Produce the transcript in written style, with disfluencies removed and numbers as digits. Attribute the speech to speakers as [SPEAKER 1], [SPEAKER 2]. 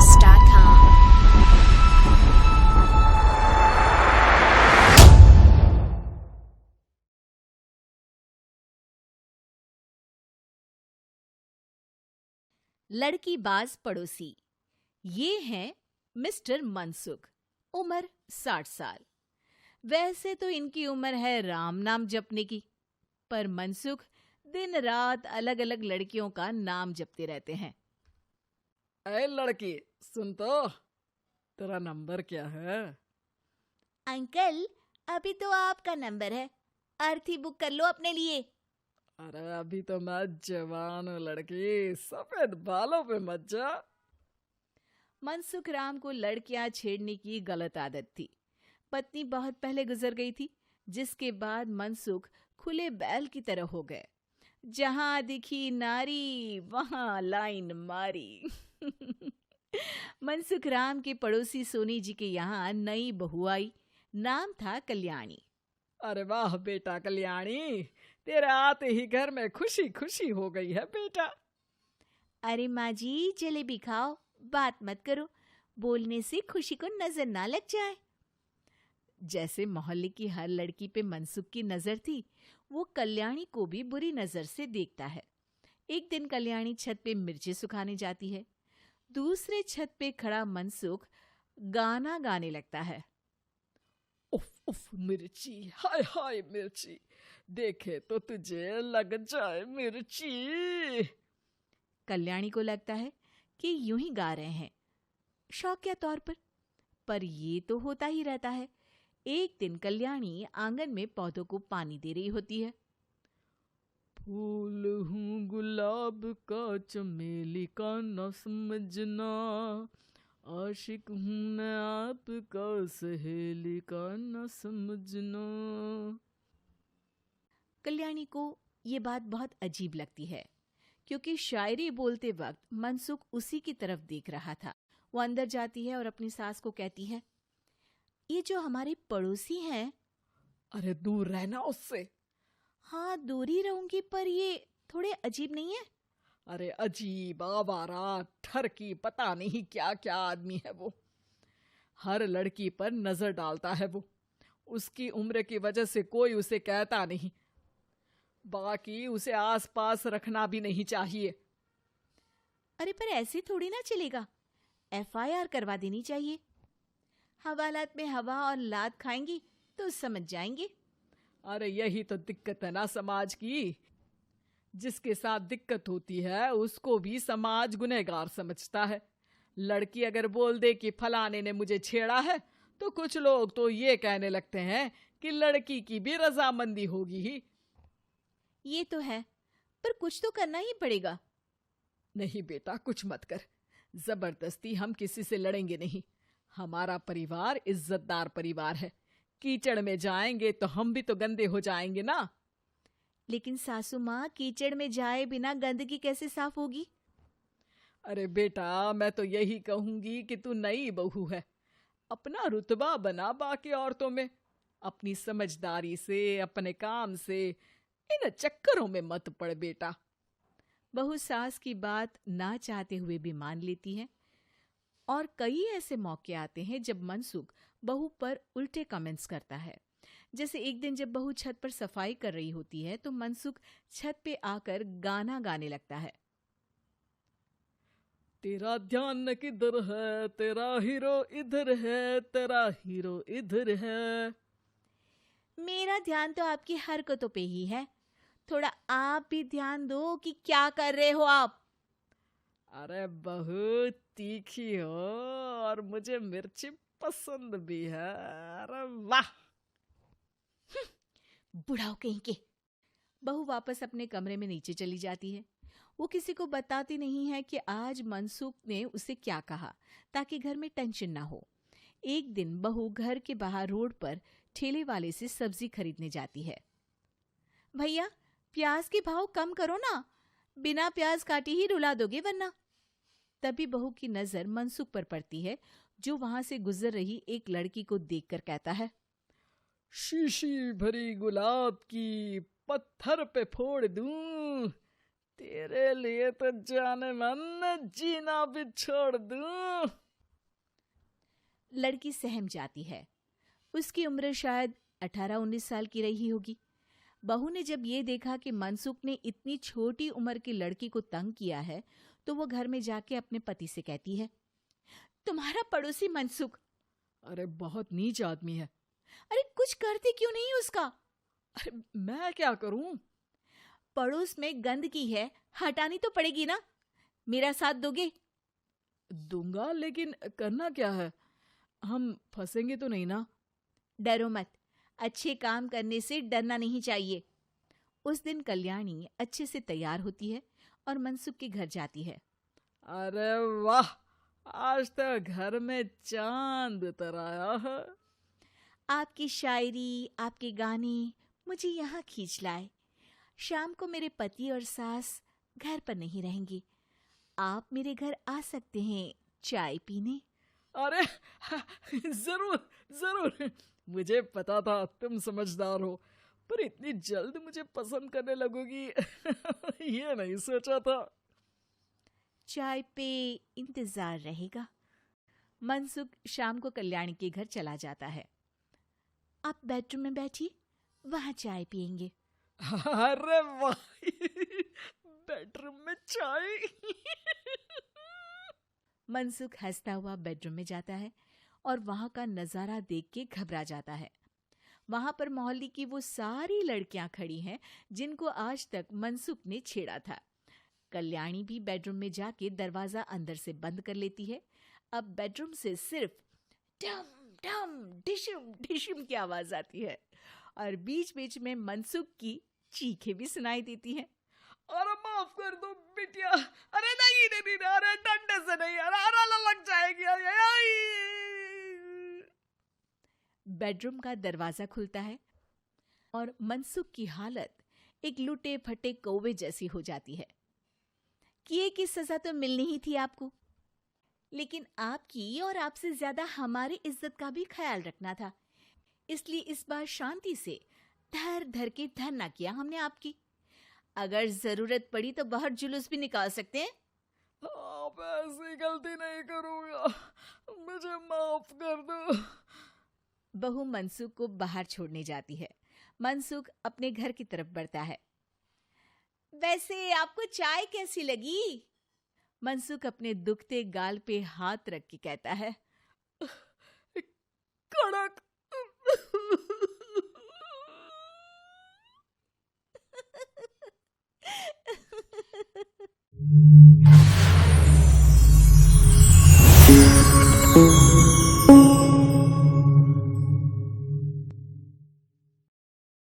[SPEAKER 1] SoundCloudStreams.com.
[SPEAKER 2] लड़की बाज पड़ोसी। ये हैं मिस्टर मनसुख, उम्र 60 साल। वैसे तो इनकी उम्र है राम नाम जपने की, पर मनसुख दिन रात अलग अलग लड़कियों का नाम जपते रहते हैं।
[SPEAKER 3] ऐ लड़की, सुन तो, तेरा नंबर क्या है?
[SPEAKER 2] अंकल, अभी तो आपका नंबर है, अर्थी बुक कर लो अपने लिए।
[SPEAKER 3] अरे अभी तो मैं जवान हूँ लड़की, सफेद बालों पे मत जा।
[SPEAKER 2] मनसुख राम को लड़कियां छेड़ने की गलत आदत थी। पत्नी बहुत पहले गुजर गई थी, जिसके बाद मनसुख खुले बैल की तरह हो गए। जहां दिखी नारी वहां लाइन मारी। मनसुख राम के पड़ोसी सोनी जी के यहाँ नई बहू आई। नाम था कल्याणी।
[SPEAKER 3] अरे वाह बेटा कल्याणी, तेरे आते ही घर में खुशी खुशी हो गई है बेटा।
[SPEAKER 2] अरे माँ जी, जलेबी खाओ, बात मत करो, बोलने से खुशी को नजर ना लग जाए। जैसे मोहल्ले की हर लड़की पे मनसुख की नजर थी, वो कल्याणी को भी बुरी नजर से देखता है। एक दिन कल्याणी छत पे मिर्ची सुखाने जाती है। दूसरे छत पे खड़ा मनसुख गाना गाने लगता है।
[SPEAKER 3] उफ उफ मिर्ची, हाय हाय मिर्ची, देखे तो तुझे लग जाए मिर्ची।
[SPEAKER 2] कल्याणी को लगता है कि यूं ही गा रहे हैं, शौकिया तौर पर ये तो होता ही रहता है। एक दिन कल्याणी आंगन में पौधों को पानी दे रही होती है।
[SPEAKER 3] फूल हूँ गुलाब का, चमेली का न समझना, आशिक हूँ मैं आपका, सहेली का न समझना।
[SPEAKER 2] कल्याणी को ये बात बहुत अजीब लगती है, क्योंकि शायरी बोलते वक्त मनसुख उसी की तरफ देख रहा था। वो अंदर जाती है और अपनी सास को कहती है, ये जो हमारे पड़ोसी हैं।
[SPEAKER 3] अरे दूर रहना उससे।
[SPEAKER 2] हाँ, दूरी रहूंगी, पर ये थोड़े अजीब नहीं है?
[SPEAKER 3] अरे अजीब, आवारा, ठरकी, पता नहीं क्या क्या आदमी है वो। हर लड़की पर नजर डालता है वो। उसकी उम्र की वजह से कोई उसे कहता नहीं। बाकी उसे आसपास रखना भी नहीं चाहिए।
[SPEAKER 2] अरे पर ऐसे थोड़ी ना चलेगा, FIR करवा देनी चाहिए। हवालात में हवा और लात खाएंगी तो समझ जाएंगे।
[SPEAKER 3] अरे यही तो दिक्कत है ना समाज की। जिसके साथ दिक्कत होती है उसको भी समाज गुनहगार समझता है। लड़की अगर बोल दे कि फलाने ने मुझे छेड़ा है, तो कुछ लोग तो ये कहने लगते हैं कि लड़की की भी रजामंदी होगी ही।
[SPEAKER 2] ये तो है, पर कुछ तो करना ही पड़ेगा।
[SPEAKER 3] नहीं बेटा, कुछ मत कर। जबरदस्ती हम किसी से लड़ेंगे नहीं। हमारा परिवार इज्जतदार परिवार है। कीचड़ में जाएंगे तो हम भी तो गंदे हो जाएंगे ना।
[SPEAKER 2] लेकिन सासू माँ, कीचड़ में जाए बिना गंदगी कैसे साफ होगी?
[SPEAKER 3] अरे बेटा, मैं तो यही कहूंगी कि तू नई बहू है, अपना रुतबा बना बाकी औरतों में। अपनी समझदारी से, अपने काम से इन चक्करों में मत पड़ बेटा।
[SPEAKER 2] बहू सास की बात ना चाहते हुए भी मान लेती है। और कई ऐसे मौके आते हैं जब मनसुख बहू पर उल्टे कमेंट्स करता है। जैसे एक दिन जब बहू छत पर सफाई कर रही होती है, तो मनसुख छत पे आकर गाना गाने लगता है।
[SPEAKER 3] तेरा ध्यान किधर है, तेरा हीरो इधर है, तेरा हीरो इधर है।
[SPEAKER 2] मेरा ध्यान तो आपकी हरकतों पे ही है, थोड़ा आप भी ध्यान दो कि क्या कर रहे हो आप।
[SPEAKER 3] अरे बहुत तीखी हो और मुझे मिर्ची पसंद भी है। अरे वाह।
[SPEAKER 2] बुढ़ाओ कहीं के। बहू वापस अपने कमरे में नीचे चली जाती है। वो किसी को बताती नहीं है कि आज मनसुख ने उसे क्या कहा, ताकि घर में टेंशन ना हो। एक दिन बहू घर के बाहर रोड पर ठेले वाले से सब्जी खरीदने जाती है। भैया, प्याज के भाव कम करो ना, बिना प्याज काटे ही रुला दोगे वरना। तभी बहू की नजर मनसुख पर पड़ती है, जो वहां से गुजर रही एक लड़की को देखकर कहता है,
[SPEAKER 3] शीशी भरी गुलाब की पत्थर पे फोड़ दूं, तेरे लिए तो जाने मन जीना भी छोड़ दूं।
[SPEAKER 2] लड़की सहम जाती है। उसकी उम्र शायद 18-19 साल की रही होगी। बहू ने जब ये देखा कि मनसुख ने इतनी छोटी उम्र की लड़की को तंग किया है, तो वो घर में जाके अपने पति से कहती है, तुम्हारा पड़ोसी मनसुख।
[SPEAKER 3] अरे बहुत नीच आदमी है।
[SPEAKER 2] अरे कुछ करते क्यों नहीं उसका?
[SPEAKER 3] अरे मैं क्या करूं?
[SPEAKER 2] पड़ोस में गंदगी है, हटानी तो पड़ेगी ना। मेरा साथ दोगे?
[SPEAKER 3] दूंगा, लेकिन करना क्या है? हम फंसेंगे तो नहीं ना?
[SPEAKER 2] डरो मत, अच्छे काम करने से डरना नहीं चाहिए। उस दिन कल्याणी अच्छे से तैयार होती है और मनसुख के घर जाती है।
[SPEAKER 3] अरे वाह, आज तो घर में चांद उतर आया है।
[SPEAKER 2] आपकी शायरी, आपके गाने मुझे यहाँ खींच लाए। शाम को मेरे पति और सास घर पर नहीं रहेंगे। आप मेरे घर आ सकते हैं चाय पीने।
[SPEAKER 3] अरे जरूर जरूर, मुझे पता था तुम समझदार हो, पर इतनी जल्द मुझे पसंद करने लगोगी ये नहीं सोचा था।
[SPEAKER 2] चाय पे इंतजार रहेगा। मनसुख शाम को कल्याणी के घर चला जाता है। आप बेडरूम में बैठिए, वहां चाय पियेंगे।
[SPEAKER 3] अरे वाह, बेडरूम में चाय।
[SPEAKER 2] मनसुख हंसता हुआ बेडरूम में जाता है और वहां का नजारा देख के घबरा जाता है। वहां पर मोहल्ले की वो सारी लड़कियां खड़ी हैं जिनको आज तक मनसुख ने छेड़ा था। कल्याणी भी बेडरूम में जाके दरवाजा अंदर से बंद कर लेती है। अब बेडरूम से सिर्फ डम डम डिशुम डिशुम की आवाज आती है और बीच बीच में मनसुख की चीखें भी सुनाई देती हैं।
[SPEAKER 3] अरे माफ कर दो बिटिया। अरे नहीं नहीं नहीं, अरे डंडे से नहीं, अरे लग जाएगी।
[SPEAKER 2] बेडरूम का दरवाजा खुलता है और मनसुख की हालत एक लुटे फटे कौवे जैसी हो जाती है। किए की सजा तो मिलनी ही थी आपको, लेकिन आपकी और आपसे ज्यादा हमारी इज्जत का भी ख्याल रखना था। इसलिए इस बार शांति से धर धर के धरना किया हमने आपकी। अगर जरूरत पड़ी तो बाहर जुलूस भी निकाल सकते हैं।
[SPEAKER 3] आप ऐसी गलती नहीं करूंगा, मुझे माफ कर दो।
[SPEAKER 2] बहू मनसुख को बाहर छोड़ने जाती है। मनसुख अपने घर की तरफ बढ़ता है। वैसे आपको चाय कैसी लगी? मनसुख अपने दुखते गाल पे हाथ रख के कहता है,
[SPEAKER 3] कड़क।
[SPEAKER 1] Thank you.